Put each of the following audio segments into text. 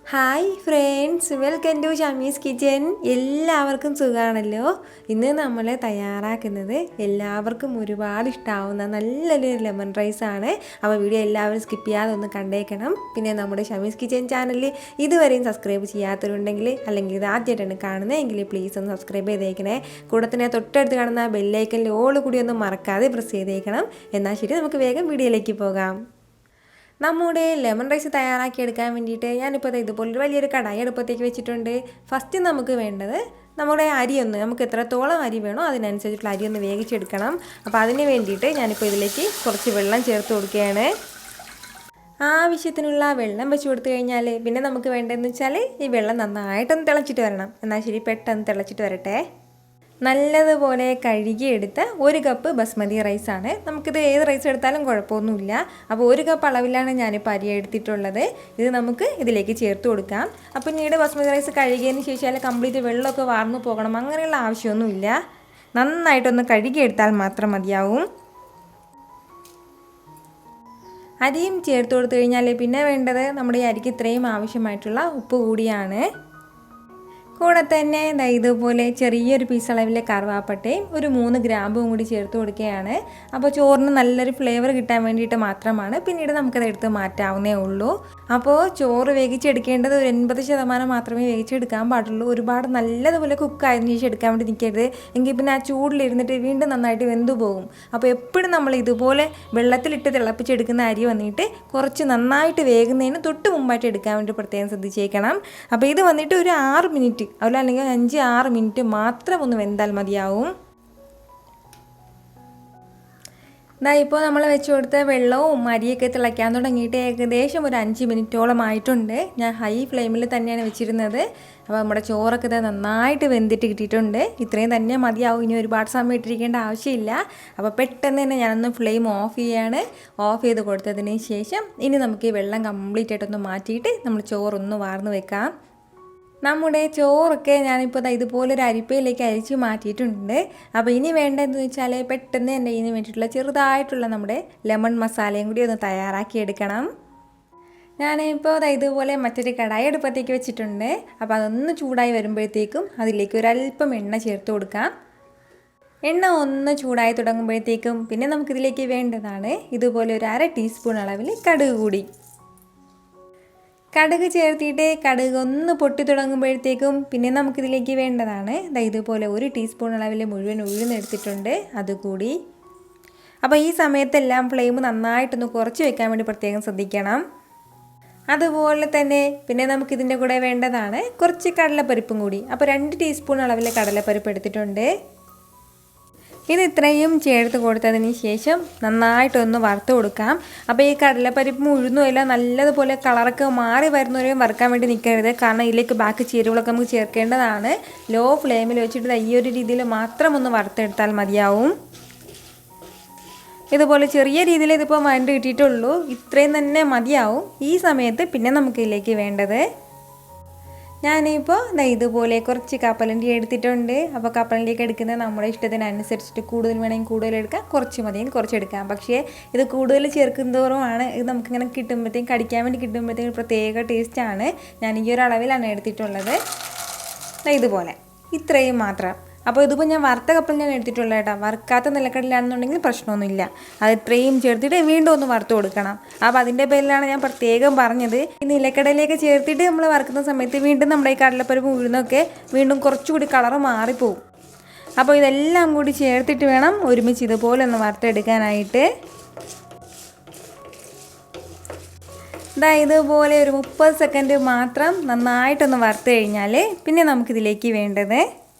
Hi friends, welcome to Shami's kitchen. എല്ലാവർക്കും സുഖമാണല്ലോ. ഇന്ന് നമ്മൾ തയ്യാറാക്കുന്നത് എല്ലാവർക്കും ഒരുപാട് ഇഷ്ടമാവുന്ന നല്ലൊരു ലെമൺ റൈസാണ്. അപ്പോൾ വീഡിയോ എല്ലാവരും സ്കിപ്പ് ചെയ്യാതെ ഒന്ന് കണ്ടേക്കണം. പിന്നെ നമ്മുടെ ഷമീസ് കിച്ചൻ ചാനലിൽ ഇതുവരെയും സബ്സ്ക്രൈബ് ചെയ്യാത്തവരുണ്ടെങ്കിൽ അല്ലെങ്കിൽ ഇത് ആദ്യമായിട്ടാണ് കാണുന്നതെങ്കിൽ പ്ലീസ് ഒന്ന് സബ്സ്ക്രൈബ് ചെയ്തേക്കണേ. കൂടെ തന്നെ തൊട്ടടുത്ത് കാണുന്ന ബെല്ലൈക്കനിൽ ഓൾ കൂടി ഒന്ന് മറക്കാതെ പ്രസ് ചെയ്തേക്കണം. എന്നാൽ ശരി, നമുക്ക് വേഗം വീഡിയോയിലേക്ക് പോകാം. നമ്മുടെ ലെമൺ റൈസ് തയ്യാറാക്കിയെടുക്കാൻ വേണ്ടിയിട്ട് ഞാനിപ്പോൾ ഇതുപോലൊരു വലിയൊരു കടായി അടുപ്പത്തേക്ക് വെച്ചിട്ടുണ്ട്. ഫസ്റ്റ് നമുക്ക് വേണ്ടത് നമ്മുടെ നമുക്ക് എത്രത്തോളം അരി വേണോ അതിനനുസരിച്ചിട്ടുള്ള അരി ഒന്ന് വേവിച്ചെടുക്കണം. അപ്പോൾ അതിന് വേണ്ടിയിട്ട് ഞാനിപ്പോൾ ഇതിലേക്ക് കുറച്ച് വെള്ളം ചേർത്ത് കൊടുക്കുകയാണ്. ആവശ്യത്തിനുള്ള വെള്ളം വെച്ച് കൊടുത്തു കഴിഞ്ഞാൽ പിന്നെ നമുക്ക് വേണ്ടതെന്ന് വെച്ചാൽ ഈ വെള്ളം നന്നായിട്ടൊന്ന് തിളച്ചിട്ട് വരണം. എന്നാൽ ശരി, പെട്ടെന്ന് തിളച്ചിട്ട് വരട്ടെ. നല്ലതുപോലെ കഴുകിയെടുത്ത 1 കപ്പ് ബസ്മതി റൈസാണ്. നമുക്കിത് ഏത് റൈസ് എടുത്താലും കുഴപ്പമൊന്നുമില്ല. അപ്പോൾ 1 കപ്പ് അളവിലാണ് ഞാനിപ്പോൾ അരി എടുത്തിട്ടുള്ളത്. ഇത് നമുക്ക് ഇതിലേക്ക് ചേർത്ത് കൊടുക്കാം. അപ്പോൾ പിന്നീട് ബസ്മതി റൈസ് കഴുകിയതിന് ശേഷം കംപ്ലീറ്റ് വെള്ളമൊക്കെ വാർന്നു പോകണം, അങ്ങനെയുള്ള ആവശ്യമൊന്നുമില്ല. നന്നായിട്ടൊന്ന് കഴുകിയെടുത്താൽ മാത്രം മതിയാവും. അരിയും ചേർത്ത് കൊടുത്തു കഴിഞ്ഞാൽ പിന്നെ വേണ്ടത് നമ്മുടെ ഈ അരിക്ക് ഇത്രയും ആവശ്യമായിട്ടുള്ള ഉപ്പ് കൂടിയാണ്. കൂടെ തന്നെ ഇതുപോലെ ചെറിയൊരു പീസ് അളവിലെ കറുവാപ്പട്ടയും ഒരു 3 ഗ്രാമ്പും കൂടി ചേർത്ത് കൊടുക്കുകയാണ്. അപ്പോൾ ചോറിന് നല്ലൊരു ഫ്ലേവർ കിട്ടാൻ വേണ്ടിയിട്ട് മാത്രമാണ്. പിന്നീട് നമുക്കത് എടുത്ത് മാറ്റാവുന്നേ ഉള്ളൂ. അപ്പോൾ ചോറ് വേവിച്ചെടുക്കേണ്ടത് ഒരു 80% മാത്രമേ വേവിച്ചെടുക്കാൻ പാടുള്ളൂ. ഒരുപാട് നല്ലതുപോലെ കുക്കായതിനു ശേഷം എടുക്കാൻ വേണ്ടി നിൽക്കരുത്. എങ്കിൽ പിന്നെ ആ ചൂടിലിരുന്നിട്ട് വീണ്ടും നന്നായിട്ട് വെന്തു പോകും. അപ്പോൾ എപ്പോഴും നമ്മൾ ഇതുപോലെ വെള്ളത്തിലിട്ട് തിളപ്പിച്ചെടുക്കുന്ന അരി വന്നിട്ട് കുറച്ച് നന്നായിട്ട് വേകുന്നതിന് തൊട്ട് മുമ്പായിട്ട് എടുക്കാൻ വേണ്ടി പ്രത്യേകം ശ്രദ്ധിച്ചേക്കണം. അപ്പോൾ ഇത് വന്നിട്ട് ഒരു 6 മിനിറ്റ് അല്ലെങ്കിൽ 5-6 മിനിറ്റ് മാത്രം ഒന്ന് വെന്താൽ മതിയാവും. ഇപ്പോൾ നമ്മൾ വെച്ച് കൊടുത്ത വെള്ളവും അരിയൊക്കെ തിളയ്ക്കാൻ തുടങ്ങിയിട്ട് ഏകദേശം ഒരു 5 മിനിറ്റോളം ആയിട്ടുണ്ട്. ഞാൻ ഹൈ ഫ്ലെയിമിൽ തന്നെയാണ് വെച്ചിരുന്നത്. അപ്പോൾ നമ്മുടെ ചോറൊക്കെ നന്നായിട്ട് വെന്തിട്ട് കിട്ടിയിട്ടുണ്ട്. ഇത്രയും തന്നെ മതിയാവും, ഇനി ഒരുപാട് സമയം ഇട്ടിരിക്കേണ്ട ആവശ്യമില്ല. അപ്പോൾ പെട്ടെന്ന് തന്നെ ഞാനൊന്ന് ഫ്ലെയിം ഓഫ് ചെയ്യാണ്. ഓഫ് ചെയ്ത് കൊടുത്തതിന് ശേഷം ഇനി നമുക്ക് ഈ വെള്ളം കംപ്ലീറ്റ് ആയിട്ടൊന്ന് മാറ്റിയിട്ട് നമ്മൾ ചോറൊന്ന് വാർന്ന് വെക്കാം. നമ്മുടെ ചോറൊക്കെ ഞാനിപ്പോൾ ഇതുപോലൊരു അരിപ്പയിലേക്ക് അരിച്ച് മാറ്റിയിട്ടുണ്ട്. അപ്പോൾ ഇനി വേണ്ടതെന്ന് വെച്ചാൽ പെട്ടെന്ന് തന്നെ ഇതിന് വേണ്ടിയിട്ടുള്ള ചെറുതായിട്ടുള്ള നമ്മുടെ ലെമൺ മസാലയും കൂടി ഒന്ന് തയ്യാറാക്കിയെടുക്കണം. ഞാനിപ്പോൾ ഇതുപോലെ മറ്റൊരു കടായി അടുപ്പത്തേക്ക് വെച്ചിട്ടുണ്ട്. അപ്പോൾ അതൊന്ന് ചൂടായി വരുമ്പോഴത്തേക്കും അതിലേക്ക് ഒരല്പം എണ്ണ ചേർത്ത് കൊടുക്കാം. എണ്ണ ഒന്ന് ചൂടായി തുടങ്ങുമ്പോഴത്തേക്കും പിന്നെ നമുക്കിതിലേക്ക് വേണ്ടതാണ് ഇതുപോലെ ഒരു 1/2 ടീസ്പൂൺ അളവിൽ കടുക് കൂടി. കടുക് ചേർത്തിട്ട് കടുക് ഒന്ന് പൊട്ടി തുടങ്ങുമ്പോഴത്തേക്കും പിന്നെ നമുക്കിതിലേക്ക് വേണ്ടതാണ് ഇതുപോലെ 1 ടീസ്പൂൺ അളവിൽ മുഴുവൻ ഉഴുന്നെടുത്തിട്ടുണ്ട്, അതുകൂടി. അപ്പോൾ ഈ സമയത്തെല്ലാം ഫ്ലെയിം നന്നായിട്ടൊന്ന് കുറച്ച് വെക്കാൻ വേണ്ടി പ്രത്യേകം ശ്രദ്ധിക്കണം. അതുപോലെ തന്നെ പിന്നെ നമുക്കിതിൻ്റെ കൂടെ വേണ്ടതാണ് കുറച്ച് കടലപ്പരിപ്പും കൂടി. അപ്പോൾ 2 ടീസ്പൂൺ അളവിൽ കടലപ്പരിപ്പ് എടുത്തിട്ടുണ്ട്. ഇത് ഇത്രയും ചേർത്ത് കൊടുത്തതിന് ശേഷം നന്നായിട്ടൊന്ന് വറുത്ത് കൊടുക്കാം. അപ്പോൾ ഈ കടലപ്പരിപ്പും ഉഴുന്നുമെല്ലാം നല്ലതുപോലെ കളറൊക്കെ മാറി വരുന്നവരെയും വറുക്കാൻ വേണ്ടി നിൽക്കരുത്. കാരണം ഇതിലേക്ക് ബാക്കി ചേരുവകളൊക്കെ നമുക്ക് ചേർക്കേണ്ടതാണ്. ലോ ഫ്ലെയിമിൽ വെച്ചിട്ട് ഈ ഒരു രീതിയിൽ മാത്രം ഒന്ന് വറുത്തെടുത്താൽ മതിയാവും. ഇതുപോലെ ചെറിയ രീതിയിൽ ഇതിപ്പോൾ വരണ്ട് കിട്ടിയിട്ടുള്ളൂ, ഇത്രയും തന്നെ മതിയാവും. ഈ സമയത്ത് പിന്നെ നമുക്കിതിലേക്ക് വേണ്ടത് ഞാനിപ്പോൾ ഇതുപോലെ കുറച്ച് കപ്പലണ്ടി എടുത്തിട്ടുണ്ട്. അപ്പോൾ കപ്പലണ്ടിയൊക്കെ എടുക്കുന്നത് നമ്മുടെ ഇഷ്ടത്തിനനുസരിച്ചിട്ട് കൂടുതൽ വേണമെങ്കിൽ കൂടുതൽ എടുക്കാം, കുറച്ച് മതിയെങ്കിൽ കുറച്ചെടുക്കാം. പക്ഷേ ഇത് കൂടുതൽ ചേർക്കുന്നതോറുമാണ് ഇത് നമുക്കിങ്ങനെ കിട്ടുമ്പോഴത്തേക്കും കടിക്കാൻ വേണ്ടി കിട്ടുമ്പോഴത്തേക്കും പ്രത്യേക ടേസ്റ്റാണ്. ഞാൻ ഈ ഒരു അളവിലാണ് എടുത്തിട്ടുള്ളത്. ഇതുപോലെ ഇത്രയും മാത്രം. അപ്പോൾ ഇതിപ്പോൾ ഞാൻ വറുത്ത കപ്പൽ ഞാൻ എടുത്തിട്ടുള്ളത് കേട്ടോ. വറുക്കാത്ത നിലക്കടലാണെന്നുണ്ടെങ്കിൽ പ്രശ്നമൊന്നുമില്ല. അത് ഇത്രയും ചേർത്തിട്ട് വീണ്ടും ഒന്ന് വറുത്ത് കൊടുക്കണം. അപ്പോൾ അതിൻ്റെ പേരിലാണ് ഞാൻ പ്രത്യേകം പറഞ്ഞത്. ഈ നിലക്കടലയൊക്കെ ചേർത്തിട്ട് നമ്മൾ വറുക്കുന്ന സമയത്ത് വീണ്ടും നമ്മുടെ ഈ കടലപ്പരിപ്പ് ഉഴുന്നൊക്കെ വീണ്ടും കുറച്ചുകൂടി കളറ് മാറിപ്പോവും. അപ്പോൾ ഇതെല്ലാം കൂടി ചേർത്തിട്ട് വേണം ഒരുമിച്ച് ഇതുപോലെ ഒന്ന് വറുത്തെടുക്കാനായിട്ട്. ഇതുപോലെ ഒരു 30 സെക്കൻഡ് മാത്രം നന്നായിട്ടൊന്ന് വറുത്ത് കഴിഞ്ഞാൽ പിന്നെ നമുക്കിതിലേക്ക് വേണ്ടത്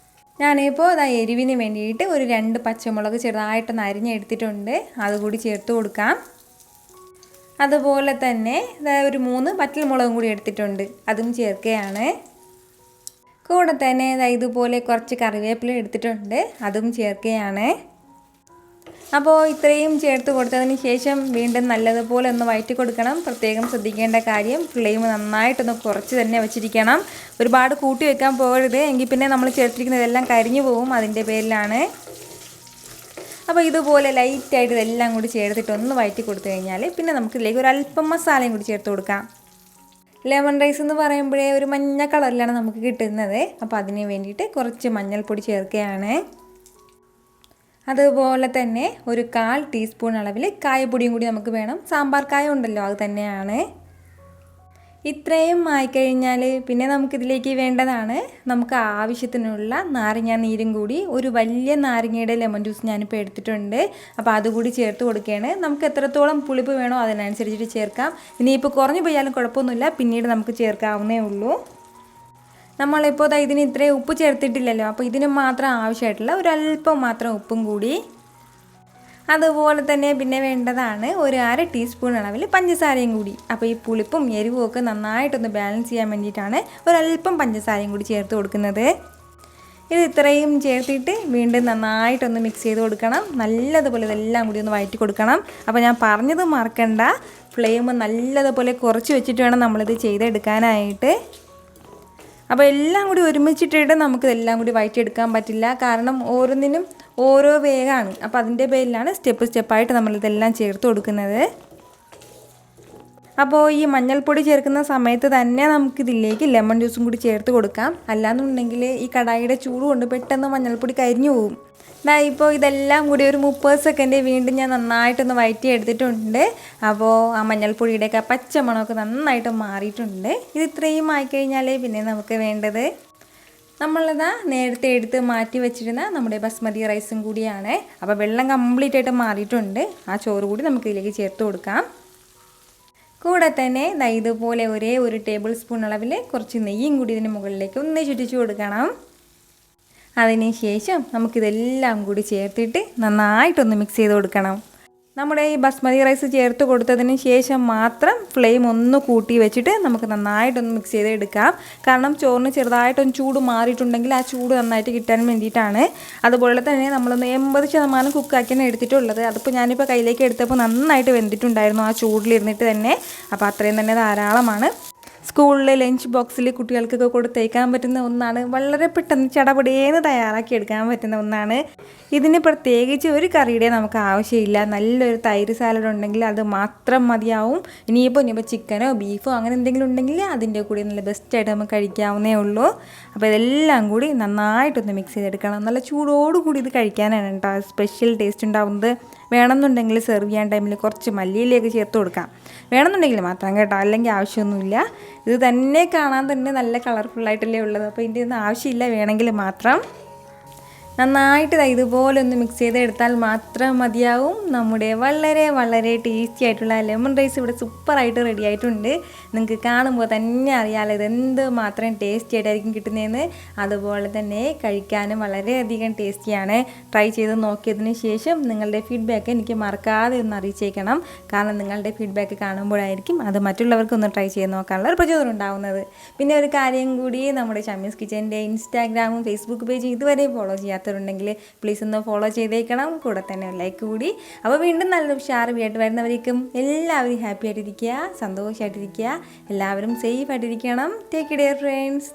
ഞാനിപ്പോൾ എരിവിന് വേണ്ടിയിട്ട് ഒരു 2 പച്ചമുളക് ചെറുതായിട്ടൊന്ന് അരിഞ്ഞെടുത്തിട്ടുണ്ട്, അതുകൂടി ചേർത്ത് കൊടുക്കാം. അതുപോലെ തന്നെ ഒരു 3 വറ്റൽമുളകും കൂടി എടുത്തിട്ടുണ്ട്, അതും ചേർക്കുകയാണ്. കൂടെ തന്നെ ഇതുപോലെ കുറച്ച് കറിവേപ്പില എടുത്തിട്ടുണ്ട്, അതും ചേർക്കുകയാണ്. അപ്പോൾ ഇത്രയും ചേർത്ത് കൊടുത്തതിന് ശേഷം വീണ്ടും നല്ലതുപോലെ ഒന്ന് വഴറ്റി കൊടുക്കണം. പ്രത്യേകം ശ്രദ്ധിക്കേണ്ട കാര്യം ഫ്ലെയിം നന്നായിട്ടൊന്ന് കുറച്ച് തന്നെ വെച്ചിരിക്കണം. ഒരുപാട് കൂട്ടി വെക്കാൻ പോകരുത്, എങ്കിൽ പിന്നെ നമ്മൾ ചേർത്തിരിക്കുന്നതെല്ലാം കരിഞ്ഞു പോകും. അതിൻ്റെ പേരിലാണ്. അപ്പോൾ ഇതുപോലെ ലൈറ്റായിട്ട് ഇതെല്ലാം കൂടി ചേർത്തിട്ട് ഒന്ന് വഴറ്റി കൊടുത്തു കഴിഞ്ഞാൽ പിന്നെ നമുക്കിതിലേക്ക് ഒരു അല്പം മസാലയും കൂടി ചേർത്ത് കൊടുക്കാം. ലെമൺ റൈസ് എന്ന് പറയുമ്പോഴേ ഒരു മഞ്ഞ കളറിലാണ് നമുക്ക് കിട്ടുന്നത്. അപ്പോൾ അതിന് വേണ്ടിയിട്ട് കുറച്ച് മഞ്ഞൾപ്പൊടി ചേർക്കുകയാണ്. അതുപോലെ തന്നെ ഒരു 1/4 ടീസ്പൂൺ അളവിൽ കായപ്പൊടിയും കൂടി നമുക്ക് വേണം. സാമ്പാർ കായ ഉണ്ടല്ലോ, അത് തന്നെയാണ്. ഇത്രയും ആയിക്കഴിഞ്ഞാൽ പിന്നെ നമുക്കിതിലേക്ക് വേണ്ടതാണ് നമുക്ക് ആവശ്യത്തിനുള്ള നാരങ്ങ നീരും കൂടി. ഒരു വലിയ നാരങ്ങയുടെ ലെമൺ ജ്യൂസ് ഞാനിപ്പോൾ എടുത്തിട്ടുണ്ട്. അപ്പോൾ അതുകൂടി ചേർത്ത് കൊടുക്കുകയാണ്. നമുക്ക് എത്രത്തോളം പുളിപ്പ് വേണോ അതിനനുസരിച്ചിട്ട് ചേർക്കാം. ഇനിയിപ്പോൾ കുറഞ്ഞു പോയാലും കുഴപ്പമൊന്നുമില്ല, പിന്നീട് നമുക്ക് ചേർക്കാവുന്നേ ഉള്ളൂ. നമ്മളിപ്പോൾ ഇതിന് ഇത്രയും ഉപ്പ് ചേർത്തിട്ടില്ലല്ലോ, അപ്പോൾ ഇതിന് മാത്രം ആവശ്യമായിട്ടുള്ള ഒരല്പം മാത്രം ഉപ്പും കൂടി. അതുപോലെ തന്നെ പിന്നെ വേണ്ടതാണ് ഒരു 1/2 ടീസ്പൂൺ അളവിൽ പഞ്ചസാരയും കൂടി. അപ്പോൾ ഈ പുളിപ്പും എരിവും ഒക്കെ നന്നായിട്ടൊന്ന് ബാലൻസ് ചെയ്യാൻ വേണ്ടിയിട്ടാണ് ഒരല്പം പഞ്ചസാരയും കൂടി ചേർത്ത് കൊടുക്കുന്നത്. ഇത് ഇത്രയും ചേർത്തിട്ട് വീണ്ടും നന്നായിട്ടൊന്ന് മിക്സ് ചെയ്ത് കൊടുക്കണം. നല്ലതുപോലെ ഇതെല്ലാം കൂടി ഒന്ന് വഴറ്റി കൊടുക്കണം. അപ്പോൾ ഞാൻ പറഞ്ഞത് മറക്കണ്ട, ഫ്ലെയിം നല്ലതുപോലെ കുറച്ച് വെച്ചിട്ട് വേണം നമ്മളിത് ചെയ്തെടുക്കാനായിട്ട്. അപ്പോൾ എല്ലാം കൂടി ഒരുമിച്ചിട്ടിട്ട് നമുക്കിതെല്ലാം കൂടി വഴറ്റിയെടുക്കാൻ പറ്റില്ല, കാരണം ഓരോന്നിനും ഓരോ വേഗമാണ്. അപ്പോൾ അതിൻ്റെ പേരിലാണ് സ്റ്റെപ്പായിട്ട് നമ്മളിതെല്ലാം ചേർത്ത് കൊടുക്കുന്നത്. അപ്പോൾ ഈ മഞ്ഞൾപ്പൊടി ചേർക്കുന്ന സമയത്ത് തന്നെ നമുക്കിതിലേക്ക് ലെമൺ ജ്യൂസും കൂടി ചേർത്ത് കൊടുക്കാം. അല്ലാന്നുണ്ടെങ്കിൽ ഈ കടായിയുടെ ചൂട് കൊണ്ട് പെട്ടെന്ന് മഞ്ഞൾപ്പൊടി കരിഞ്ഞു പോകും. ഇപ്പോൾ ഇതെല്ലാം കൂടി ഒരു 30 സെക്കൻഡ് വീണ്ടും ഞാൻ നന്നായിട്ടൊന്ന് വഴറ്റി എടുത്തിട്ടുണ്ട്. അപ്പോൾ ആ മഞ്ഞൾപ്പൊടിയുടെയൊക്കെ പച്ച മണമൊക്കെ നന്നായിട്ട് മാറിയിട്ടുണ്ട്. ഇത് ഇത്രയും ആയിക്കഴിഞ്ഞാൽ പിന്നെ നമുക്ക് വേണ്ടത് നമ്മളിതാ നേരത്തെ എടുത്ത് മാറ്റി വെച്ചിരുന്ന നമ്മുടെ ബസ്മതി റൈസും കൂടിയാണ്. അപ്പോൾ വെള്ളം കംപ്ലീറ്റ് ആയിട്ട് മാറിയിട്ടുണ്ട്. ആ ചോറ് കൂടി നമുക്ക് ഇതിലേക്ക് ചേർത്ത് കൊടുക്കാം. കൂടെ തന്നെ ഇതുപോലെ ഒരേ ഒരു ടേബിൾ സ്പൂൺ അളവിൽ കുറച്ച് നെയ്യും കൂടി ഇതിന് മുകളിലേക്ക് ഒന്ന് ചുറ്റിച്ചു കൊടുക്കണം. അതിന് ശേഷം നമുക്കിതെല്ലാം കൂടി ചേർത്തിട്ട് നന്നായിട്ടൊന്ന് മിക്സ് ചെയ്ത് കൊടുക്കണം. നമ്മുടെ ഈ ബസ്മതി റൈസ് ചേർത്ത് കൊടുത്തതിന് ശേഷം മാത്രം ഫ്ലെയിം ഒന്ന് കൂട്ടി വെച്ചിട്ട് നമുക്ക് നന്നായിട്ടൊന്ന് മിക്സ് ചെയ്ത് എടുക്കാം. കാരണം ചോറിന് ചെറുതായിട്ടൊന്ന് ചൂട് മാറിയിട്ടുണ്ടെങ്കിൽ ആ ചൂട് നന്നായിട്ട് കിട്ടാൻ വേണ്ടിയിട്ടാണ്. അതുപോലെ തന്നെ നമ്മളൊന്ന് 80% കുക്കാക്കിയാണ് എടുത്തിട്ടുള്ളത്. അതിപ്പോൾ ഞാനിപ്പോൾ കയ്യിലേക്ക് എടുത്തപ്പോൾ നന്നായിട്ട് വെന്തിട്ടുണ്ടായിരുന്നു ആ ചൂടിലിരുന്നിട്ട് തന്നെ. അപ്പോൾ അത്രയും തന്നെ ധാരാളമാണ്. സ്കൂളിലെ ലഞ്ച് ബോക്സിൽ കുട്ടികൾക്കൊക്കെ കൊടുത്തേക്കാൻ പറ്റുന്ന ഒന്നാണ്. വളരെ പെട്ടെന്ന് ചടപടേന്ന് തയ്യാറാക്കി എടുക്കാൻ പറ്റുന്ന ഒന്നാണ്. ഇതിന് പ്രത്യേകിച്ച് ഒരു കറിയുടെ നമുക്ക് ആവശ്യമില്ല. നല്ലൊരു തൈര് സാലഡ് ഉണ്ടെങ്കിൽ അത് മാത്രം മതിയാവും. ഇനിയിപ്പോൾ ചിക്കനോ ബീഫോ അങ്ങനെ എന്തെങ്കിലും ഉണ്ടെങ്കിൽ അതിൻ്റെ കൂടി നല്ല ബെസ്റ്റായിട്ട് നമുക്ക് കഴിക്കാവുന്നേ ഉള്ളൂ. അപ്പോൾ ഇതെല്ലാം കൂടി നന്നായിട്ടൊന്ന് മിക്സ് ചെയ്തെടുക്കണം. നല്ല ചൂടോടുകൂടി ഇത് കഴിക്കാനാണ് കേട്ടോ സ്പെഷ്യൽ ടേസ്റ്റ് ഉണ്ടാവുന്നത്. വേണമെന്നുണ്ടെങ്കിൽ സെർവ് ചെയ്യാൻ ടൈമിൽ കുറച്ച് മല്ലിയിലേക്ക് ചേർത്ത് കൊടുക്കാം. വേണമെന്നുണ്ടെങ്കിൽ മാത്രം കേട്ടോ, അല്ലെങ്കിൽ ആവശ്യമൊന്നുമില്ല. ഇത് തന്നെ കാണാൻ തന്നെ നല്ല കളർഫുള്ളായിട്ടല്ലേ ഉള്ളത്. അപ്പോൾ ഇതിൻ്റെ ഒന്നും ആവശ്യമില്ല, വേണമെങ്കിൽ മാത്രം. നന്നായിട്ട് ഇതുപോലെ ഒന്ന് മിക്സ് ചെയ്തെടുത്താൽ മാത്രം മതിയാവും. നമ്മുടെ വളരെ വളരെ ടേസ്റ്റി ആയിട്ടുള്ള ലെമൺ റൈസ് ഇവിടെ സൂപ്പറായിട്ട് റെഡി ആയിട്ടുണ്ട്. നിങ്ങൾക്ക് കാണുമ്പോൾ തന്നെ അറിയാമല്ലോ ഇതെന്ത് മാത്രം ടേസ്റ്റി ആയിട്ടായിരിക്കും കിട്ടുന്നതെന്ന്. അതുപോലെ തന്നെ കഴിക്കാനും വളരെയധികം ടേസ്റ്റിയാണ്. ട്രൈ ചെയ്ത് നോക്കിയതിന് ശേഷം നിങ്ങളുടെ ഫീഡ്ബാക്ക് എനിക്ക് മറക്കാതെ ഒന്ന് അറിയിച്ചേക്കണം. കാരണം നിങ്ങളുടെ ഫീഡ്ബാക്ക് കാണുമ്പോഴായിരിക്കും അത് മറ്റുള്ളവർക്കൊന്ന് ട്രൈ ചെയ്ത് നോക്കാനുള്ള ഒരു പ്രചോദനം ഉണ്ടാവുന്നത്. പിന്നെ ഒരു കാര്യം കൂടി, നമ്മുടെ ഷമീസ് കിച്ചൻ്റെ ഇൻസ്റ്റാഗ്രാമും ഫേസ്ബുക്ക് പേജും ഇതുവരെ ഫോളോ ചെയ്യാത്തവരുണ്ടെങ്കിൽ പ്ലീസ് ഒന്ന് ഫോളോ ചെയ്തേക്കണം. കൂടെ തന്നെ ലൈക്ക് കൂടി. അപ്പോൾ വീണ്ടും നല്ലൊരു ഉഷാർ വീഡിയോ വരുന്നവരേക്കും എല്ലാവരും ഹാപ്പി ആയിട്ടിരിക്കുക, സന്തോഷമായിട്ടിരിക്കുക, എല്ലാവരും സേഫ് ആയിട്ടിരിക്കണം. Take care friends.